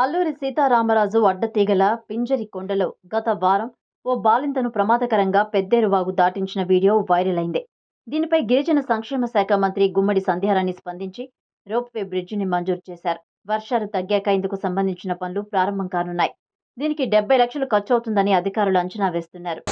అల్లూరి సీతారామరాజు అడ్డతీగల పింజరి కొండలో గత వారం ఓ బాలింతను ప్రమాదకరంగా పెద్దేరువాగు దాటించిన వీడియో వైరల్ అయింది. దీనిపై గిరిజన సంక్షేమ శాఖ మంత్రి గుమ్మడి సంధ్యారాణి స్పందించి రోప్వే బ్రిడ్జిని మంజూరు చేశారు. వర్షాలు తగ్గాక ఇందుకు సంబంధించిన పనులు ప్రారంభం కానున్నాయి. దీనికి 70 లక్షలు ఖర్చవుతుందని అధికారులు అంచనా వేస్తున్నారు.